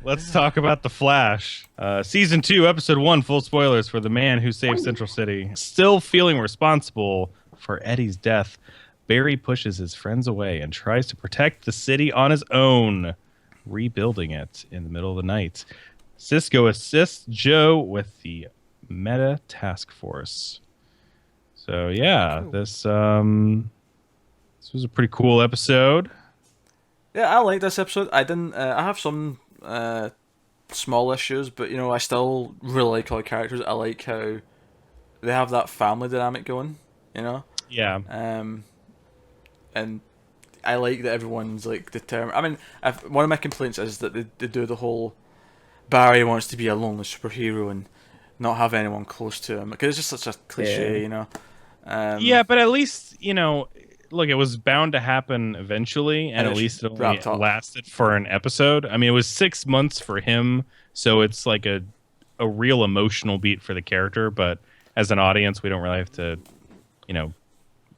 Let's talk about The Flash. Season 2, Episode 1, full spoilers for the man who saved Central City. Still feeling responsible for Eddie's death, Barry pushes his friends away and tries to protect the city on his own, rebuilding it in the middle of the night. Cisco assists Joe with the Meta Task Force. So yeah, this was a pretty cool episode. Yeah, I like this episode. I didn't. I have some small issues, but I still really like all the characters. I like how they have that family dynamic going. Yeah. And I like that everyone's like determined. I mean, one of my complaints is that they do the whole Barry wants to be a lonely superhero and not have anyone close to him, because it's just such a cliche, Yeah, but at least look, it was bound to happen eventually, and at least it only lasted for an episode. I mean, it was 6 months for him, so it's like a real emotional beat for the character. But as an audience, we don't really have to,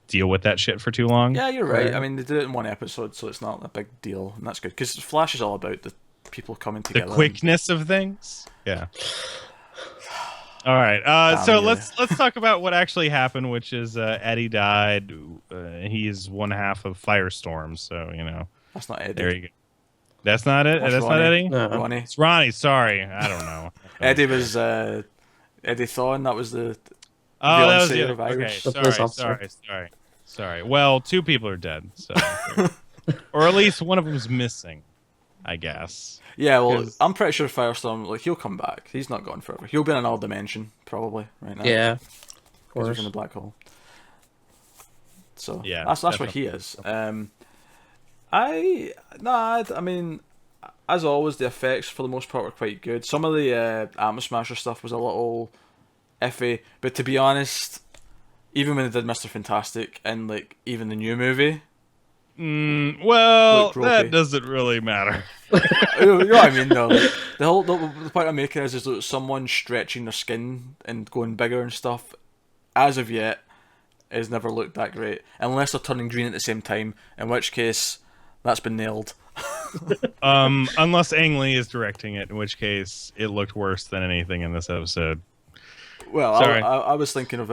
deal with that shit for too long. Yeah, you're right. I mean, they did it in one episode, so it's not a big deal, and that's good, because Flash is all about the people coming together. The quickness of things. Yeah. All right. So let's talk about what actually happened, which is Eddie died. He is one half of Firestorm, so That's not Eddie. There you go. That's not it. That's Ronnie. not Eddie. No. Ronnie. It's Ronnie. Sorry, I don't know. Eddie was Eddie Thawne. That was the. Oh, that was the of Irish. Okay. Sorry. Well, 2 people are dead, so or at least one of them is missing, I guess. Yeah, well, I'm pretty sure Firestorm, he'll come back. He's not gone forever. He'll be in another dimension, probably, right now. Yeah, of course. He's in the black hole. So, yeah, that's where he is. I mean, as always, the effects, for the most part, were quite good. Some of the Atom Smasher stuff was a little iffy, but to be honest, even when they did Mr. Fantastic and, even the new movie... well, that doesn't really matter. You know what I mean, though. The point I'm making is that someone stretching their skin and going bigger and stuff, as of yet, has never looked that great. Unless they're turning green at the same time, in which case, that's been nailed. Unless Ang Lee is directing it, in which case, it looked worse than anything in this episode. Well, I was thinking of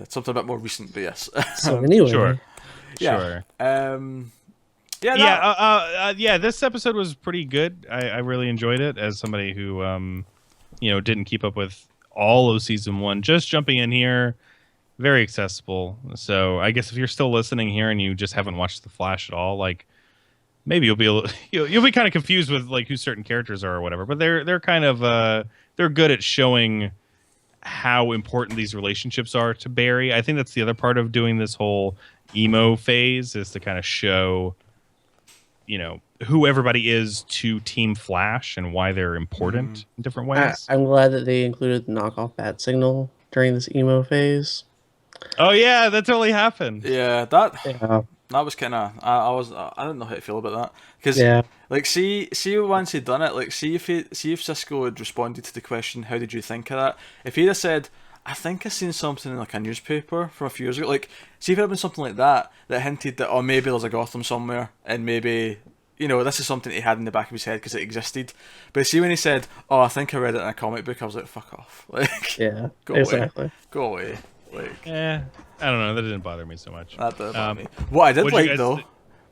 something a bit more recent, but yes. So anyway. Sure. Yeah. Sure. This episode was pretty good. I really enjoyed it as somebody who, didn't keep up with all of season 1. Just jumping in here, very accessible. So I guess if you're still listening here and you just haven't watched The Flash at all, maybe you'll be kind of confused with who certain characters are or whatever. But they're kind of they're good at showing how important these relationships are to Barry. I think that's the other part of doing this whole emo phase, is to kind of show who everybody is to Team Flash and why they're important in different ways. I'm glad that they included the knockoff bat signal during this emo phase. Oh yeah, that totally happened. Yeah, that was kind of I didn't know how to feel about that, because see once he'd done it, see if Cisco had responded to the question, how did you think of that? If he'd have said, I think I seen something in a newspaper from a few years ago. See if it had been something like that hinted that, maybe there's a Gotham somewhere, and maybe, this is something he had in the back of his head because it existed. But see when he said, I think I read it in a comic book, I was like, fuck off. Go away. I don't know. That didn't bother me so much. That didn't bother me. What I did like, though,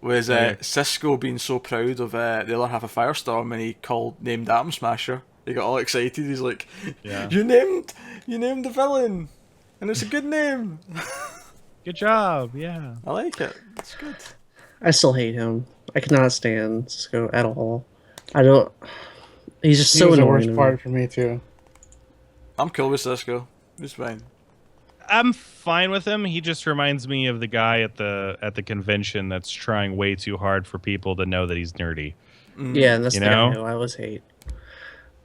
was Cisco being so proud of the other half of Firestorm, and he named Atom Smasher. He got all excited. He's like, you named the villain, and it's a good name. Good job. Yeah, I like it. It's good. I still hate him. I cannot stand Cisco at all. I don't. He's just so annoying. The worst part for me too. I'm cool with Cisco. It's fine. I'm fine with him. He just reminds me of the guy at the convention that's trying way too hard for people to know that he's nerdy. Yeah, and that's the guy who I always hate.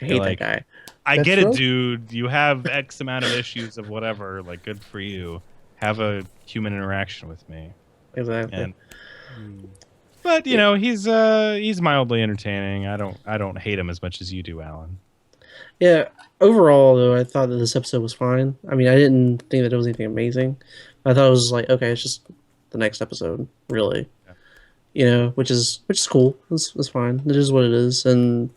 I hate that guy. I get it, dude. You have X amount of issues of whatever. Good for you. Have a human interaction with me. Exactly. But he's mildly entertaining. I don't hate him as much as you do, Alan. Yeah. Overall, though, I thought that this episode was fine. I mean, I didn't think that it was anything amazing. I thought it was okay, it's just the next episode, really. Which is cool. It's fine. It is what it is, and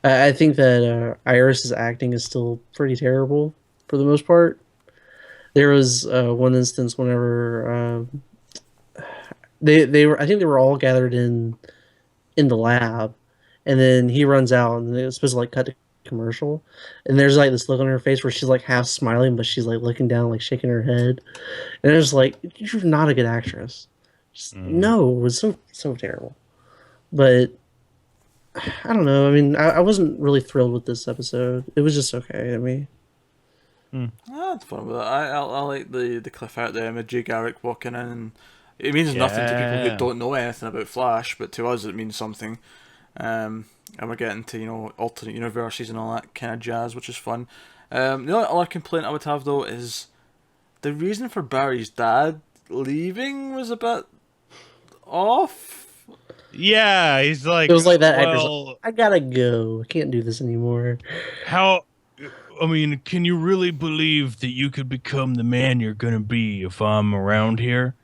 I think that Iris's acting is still pretty terrible for the most part. There was one instance whenever they were, I think they were all gathered in the lab, and then he runs out, and it was supposed to like cut to commercial, and there's like this look on her face where she's like half smiling, but she's like looking down, like shaking her head, and it's like, you're not a good actress. Just, no, it was so terrible. But I don't know. I mean, I wasn't really thrilled with this episode. It was just okay to me. That's fun with it. I like the cliff out there with Jay Garrick walking in. And it means nothing to people who don't know anything about Flash, but to us it means something. And we're getting to alternate universes and all that kind of jazz, which is fun. The only other complaint I would have though is the reason for Barry's dad leaving was a bit off. Yeah, he's like, it was like that. Actor's like, I gotta go. I can't do this anymore. I mean, can you really believe that you could become the man you're gonna be if I'm around here?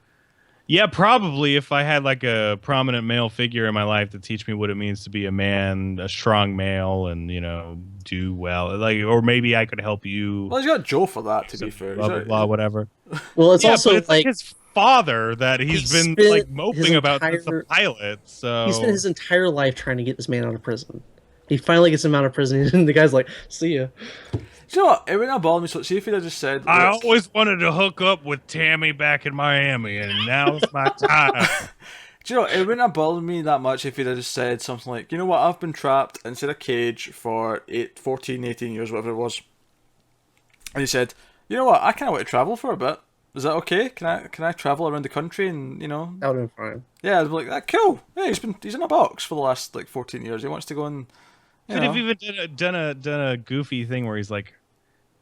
Yeah, probably if I had like a prominent male figure in my life to teach me what it means to be a man, a strong male, and do well. Like, or maybe I could help you. Well, he's got Joe for that. To be fair, blah blah blah, whatever. Well, it's also but it's like his father that he's been like moping about since the pilot. So he spent his entire life trying to get this man out of prison. He finally gets him out of prison, and the guy's like, "See ya." Do you know what? It wouldn't have bothered me. So, see if he'd have just said, I always wanted to hook up with Tammy back in Miami, and now's my time. Do you know, it wouldn't have bothered me that much if he'd have just said something like, you know what, I've been trapped inside a cage for 14, 18 years, whatever it was. And he said, you know what, I kind of want to travel for a bit. Is that okay? Can I travel around the country and, That would have been fine. Yeah, I'd be like, cool. Yeah, he's in a box for the last, 14 years. He wants to go and, Could have even done a goofy thing where he's like,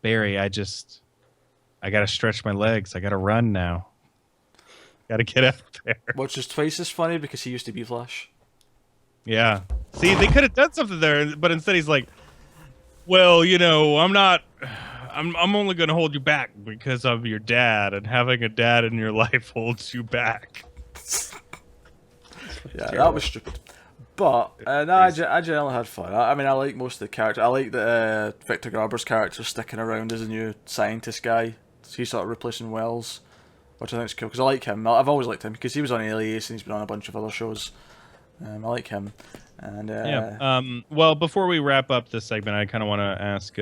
Barry, I gotta stretch my legs. I gotta run now. Gotta get out there. Which is twice as funny because he used to be Flash. Yeah. See, they could have done something there, but instead he's like, well, I'm only gonna hold you back because of your dad, and having a dad in your life holds you back. Yeah, that was stupid. But I generally had fun. I mean, I like most of the characters. I like that Victor Garber's character sticking around as a new scientist guy. He's sort of replacing Wells, which I think is cool because I like him. I've always liked him because he was on Alias and he's been on a bunch of other shows. I like him. And well, before we wrap up this segment, I kind of want to ask,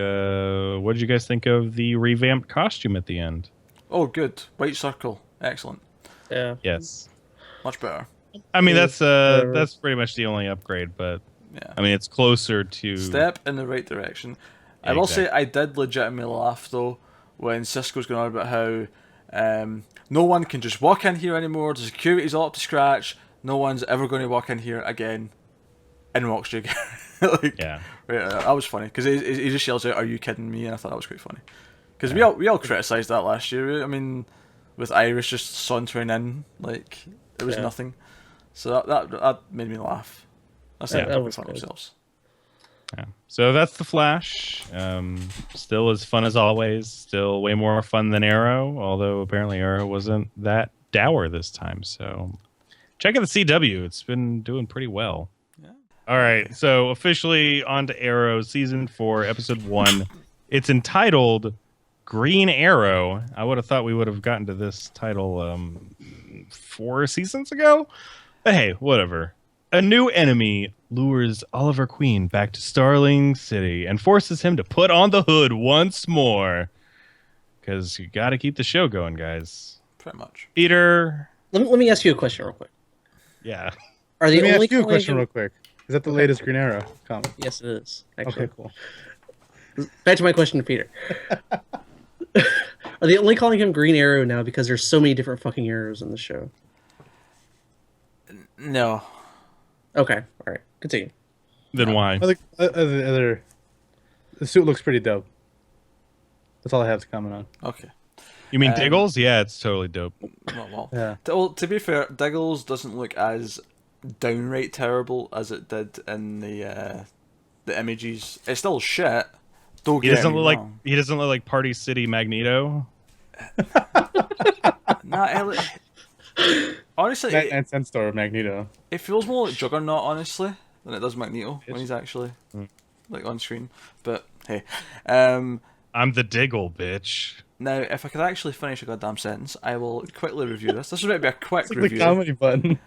what did you guys think of the revamped costume at the end? Oh, good. White circle. Excellent. Yeah. Yes. Much better. I mean, that's pretty much the only upgrade, but yeah. I mean, it's closer to step in the right direction. Yeah, I will say I did legitimately laugh though when Cisco's going on about how no one can just walk in here anymore. The security's all up to scratch. No one's ever going to walk in here again. In walks Jake. Yeah. Right, that was funny because he just yells out, "Are you kidding me?" And I thought that was quite funny because we all criticised that last year. I mean, with Iris just sauntering in like it was nothing. So that made me laugh. I said that was fun themselves. Yeah. So that's the Flash. Still as fun as always. Still way more fun than Arrow, although apparently Arrow wasn't that dour this time. So check out the CW. It's been doing pretty well. Yeah. All right. So officially on to Arrow season 4, episode 1. It's entitled Green Arrow. I would have thought we would have gotten to this title 4 seasons ago. But hey, whatever. A new enemy lures Oliver Queen back to Starling City and forces him to put on the hood once more. Because you got to keep the show going, guys. Pretty much. Peter. Let me ask you a question real quick. Yeah. Are the Let me only ask you a question real quick. Is that the latest Green Arrow comic? Yes, it is. Actually. Okay, cool. Back to my question to Peter. Are they only calling him Green Arrow now because there's so many different fucking arrows in the show? No. Okay, all right. Continue. Then why? I think the suit looks pretty dope. That's all I have to comment on. Okay. You mean Diggles? Yeah, it's totally dope. Well, yeah. To be fair, Diggles doesn't look as downright terrible as it did in the images. It's still shit. He doesn't look like Party City Magneto. Nah, honestly, 99-cent store Magneto. It feels more like Juggernaut, honestly, than it does Magneto when he's actually. like on screen. But hey, I'm the Diggle, bitch. Now, if I could actually finish a goddamn sentence, I will quickly review this. This is going to be a quick It's like review. the comedy button.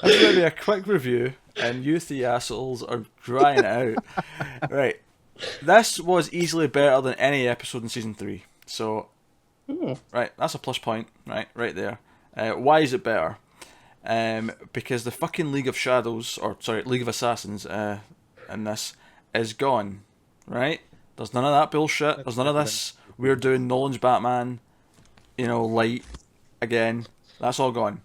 This is going to be a quick review, and you three assholes are drying it out. Right. This was easily better than any episode in season 3. So, right, that's a plus point, right there. Why is it better? Because the fucking League of Shadows, League of Assassins, in this, is gone, right? There's none of that bullshit. There's none of this. We're doing Nolan's Batman, light again. That's all gone.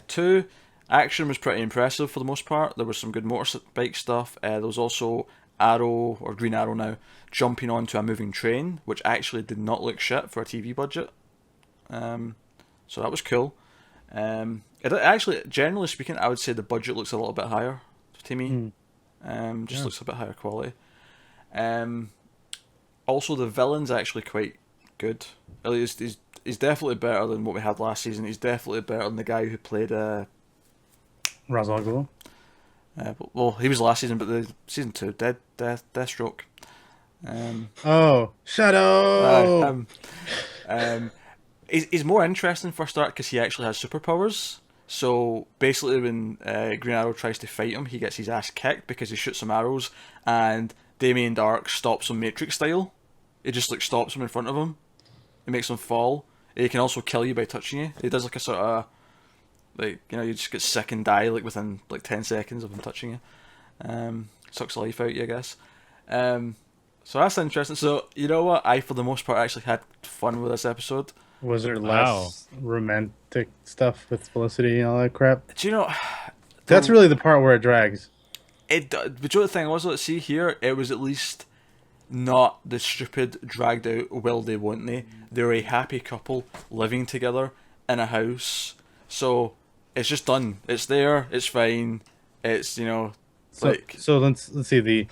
2, action was pretty impressive for the most part. There was some good motorbike stuff. There was also Arrow, or Green Arrow now, jumping onto a moving train, which actually did not look shit for a TV budget. So that was cool. Actually, generally speaking, I would say the budget looks a little bit higher to me. Looks a bit higher quality. Also, the villain's actually quite good. He's definitely better than what we had last season. He's definitely better than the guy who played Ra's al Ghul. Well, he was last season, but the season 2, Deathstroke. Shadow. He's more interesting for a start because he actually has superpowers. So basically, when Green Arrow tries to fight him, he gets his ass kicked because he shoots some arrows, and Damien Dark stops him Matrix style. He just stops him in front of him. It makes him fall. He can also kill you by touching you. He does a sort of you just get sick and die within 10 seconds of him touching you. Sucks the life out you, I guess. So that's interesting. So you know what? I for the most part actually had fun with this episode. Was there less romantic stuff with Felicity and all that crap? Do you know? That's really the part where it drags. But you know the thing was, let's see here, it was at least not the stupid, dragged out, will they, won't they? They're a happy couple living together in a house. So it's just done. It's there. It's fine. It's So let's see.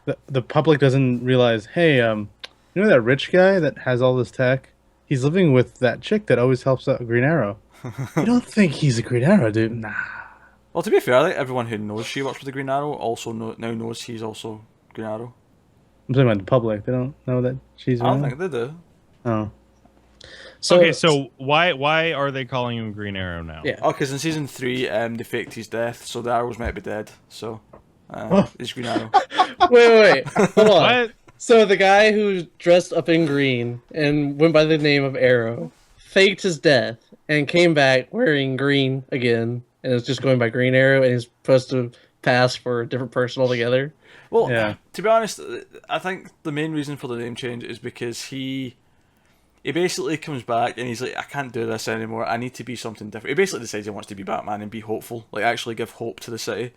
The public doesn't realize. Hey, that rich guy that has all this tech? He's living with that chick that always helps out Green Arrow. You don't think he's a Green Arrow, dude? Nah. Well, to be fair, I think everyone who knows she works with the Green Arrow also now knows he's also Green Arrow. I'm talking about the public. They don't know that she's. I don't think they do. Oh. So why are they calling him Green Arrow now? Yeah. Oh, because in season 3, they faked his death, so the arrows might be dead. So, he's Green Arrow. Wait, hold on. What? So the guy who dressed up in green and went by the name of Arrow faked his death and came back wearing green again, and is just going by Green Arrow, and he's supposed to pass for a different person altogether. Well, yeah. To be honest, I think the main reason for the name change is because he basically comes back and he's like, I can't do this anymore. I need to be something different. He basically decides he wants to be Batman and be hopeful, actually give hope to the city.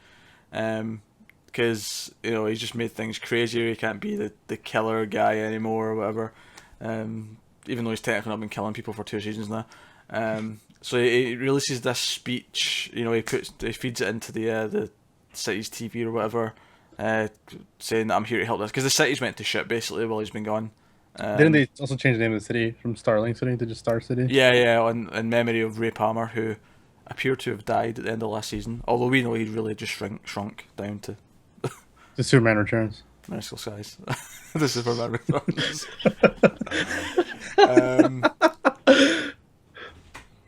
Because he's just made things crazier. He can't be the killer guy anymore or whatever. Even though he's technically not been killing people for 2 seasons now. So he releases this speech. He feeds it into the city's TV or whatever, saying that I'm here to help this because the city's went to shit basically while he's been gone. Didn't they also change the name of the city from Starling City to just Star City? Yeah, in memory of Ray Palmer, who appeared to have died at the end of last season. Although we know he really just shrunk down to The Superman Returns. minuscule size. The Superman Returns.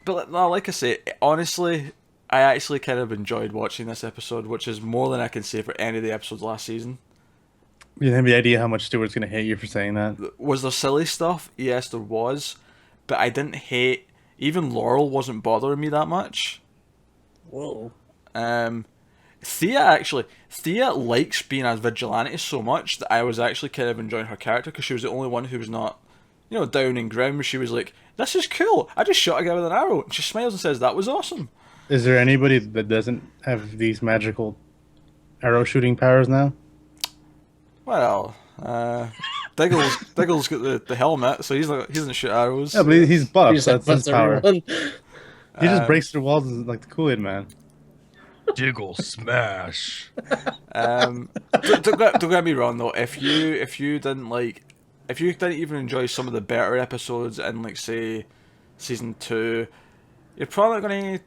But no, like I say, honestly, I actually kind of enjoyed watching this episode, which is more than I can say for any of the episodes last season. You have any idea how much Stewart's going to hate you for saying that? Was there silly stuff? Yes, there was. But I didn't hate... Even Laurel wasn't bothering me that much. Whoa. Thea likes being a vigilante so much that I was actually kind of enjoying her character because she was the only one who was not, down and grim. She was like, this is cool. I just shot a guy with an arrow. And she smiles and says, that was awesome. Is there anybody that doesn't have these magical arrow shooting powers now? Well, Diggle's got the helmet, so he doesn't shoot arrows. Yeah, but he's buff. That's his power. Everyone. He just breaks through walls like the Kool-Aid Man. Diggle smash. Don't get me wrong though. If you didn't even enjoy some of the better episodes in say season 2, you're probably going to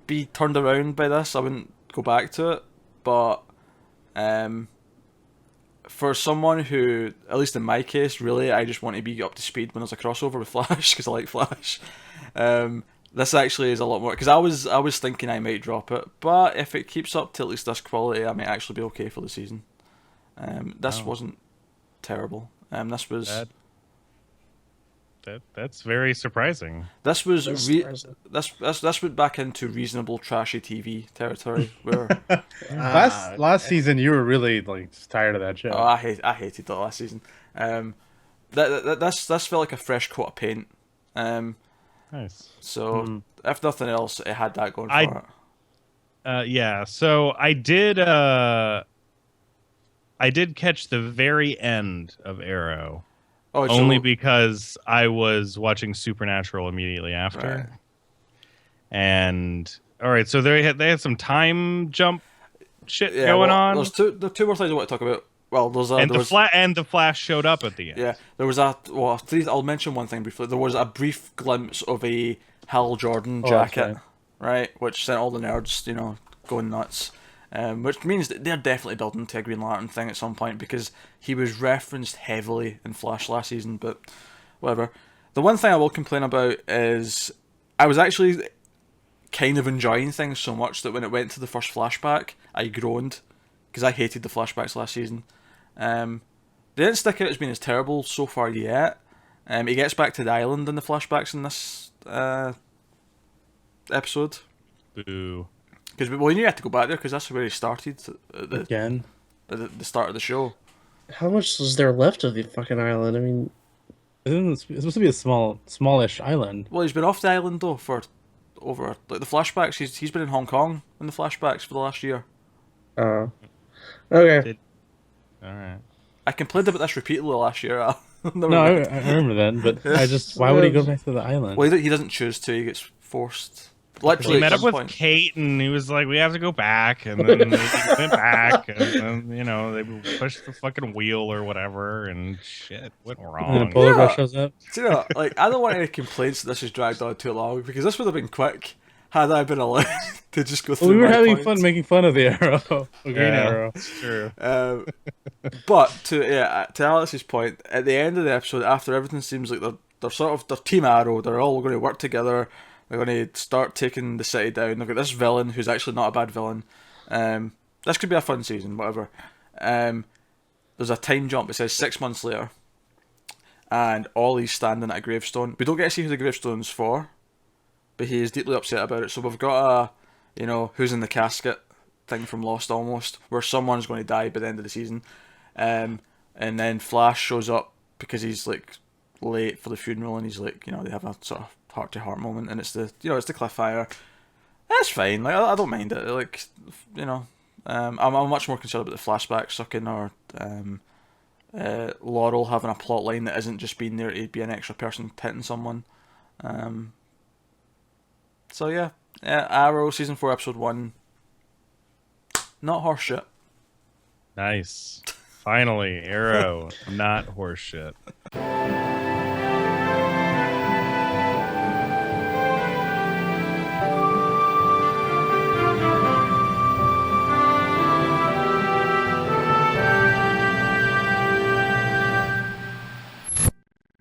be turned around by this. I wouldn't go back to it, but for someone who, at least in my case, really, I just want to be up to speed when there's a crossover with Flash because I like Flash. This actually is a lot more, because I was thinking I might drop it, but if it keeps up to at least this quality, I might actually be okay for the season. This wasn't terrible. This was that's very surprising. This was this went back into reasonable trashy TV territory where last season you were really like just tired of that show. Oh, I hated that last season. This felt like a fresh coat of paint. Nice. So if nothing else, it had that going for it. Yeah. So I did catch the very end of Arrow. Only because I was watching Supernatural immediately after. Right. And all right, so they had some time jump shit going on. There's two more things I want to talk about. Well, the Flash showed up at the end. Yeah, there was I'll mention one thing briefly. There was a brief glimpse of a Hal Jordan jacket, right, which sent all the nerds, going nuts. Which means that they're definitely building to a Green Lantern thing at some point, because he was referenced heavily in Flash last season, but whatever. The one thing I will complain about is I was actually kind of enjoying things so much that when it went to the first flashback, I groaned, because I hated the flashbacks last season. They didn't stick out as being as terrible so far yet. He gets back to the island in the flashbacks in this episode. Boo. Because you had to go back there because that's where he started at the start of the show. How much is there left of the fucking island? I mean, it's supposed to be a smallish island. Well, he's been off the island though for over the flashbacks. He's been in Hong Kong in the flashbacks for the last year. Okay. All right. I complained about this repeatedly last year. I remember that, but why would he go back to the island? Well, he doesn't choose to. He gets forced. Literally, he met up with Kate, and he was like, "We have to go back," and then they went back, and then, they pushed the fucking wheel or whatever, and shit went wrong. And the polar bear shows up. I don't want any complaints that this has dragged on too long, because this would have been quick had I been allowed to just go through. We were having fun making fun of the Arrow, Green Arrow. That's true. But to Alex's point, at the end of the episode, after everything seems like they're Team Arrow, they're all going to work together. They're going to start taking the city down. They've got this villain who's actually not a bad villain. This could be a fun season, whatever. There's a time jump. It says 6 months later, and Ollie's standing at a gravestone. We don't get to see who the gravestone's for, but he is deeply upset about it. So we've got a, who's in the casket thing from Lost almost, where someone's going to die by the end of the season. And then Flash shows up because he's like late for the funeral, and he's like, they have a sort of heart-to-heart moment, and it's the cliffhanger. That's fine. Like I don't mind it. Like I'm much more concerned about the flashback sucking or Laurel having a plot line that isn't just being there to be an extra person hitting someone. So yeah, Arrow season 4 episode 1. Not horseshit. Nice. Finally, Arrow, not horseshit.